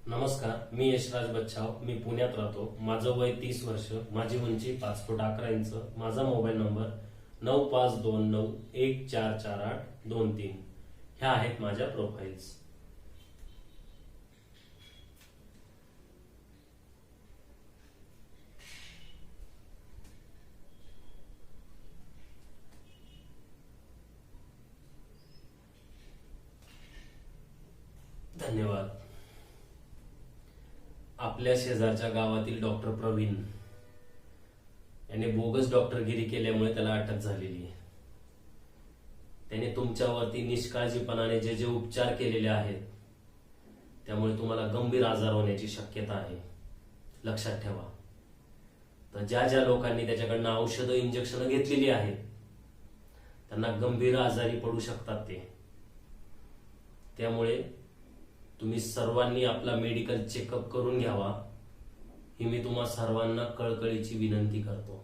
नमस्कार, मी यशराज बच्छाव. मी पुण्यात राहतो. माझं वय 30 वर्ष, माझी उंची 5 फूट 11 इंच. माझा मोबाईल नंबर 9529144823. ह्या आहेत माझ्या प्रोफाईल्स. धन्यवाद. आपल्या शेजारच्या गावातील डॉक्टर प्रवीण याने बोगस डॉक्टरगिरी केल्यामुळे त्याला अटक झालेली आहे. त्याने तुमच्यावरती निष्काळजीपणाने जे जे उपचार केलेले आहेत त्यामुळे तुम्हाला गंभीर आजार होण्याची शक्यता आहे. लक्षात ठेवा. तर ज्या ज्या लोकांनी त्याच्याकडनं औषधं इंजेक्शन घेतलेली आहेत त्यांना गंभीर आजारी पडू शकतात ते. त्यामुळे तुम्ही सर्वांनी आपला मेडिकल चेकअप करून घ्यावा ही मी तुम्हा सर्वांना कळकळीची विनंती करतो.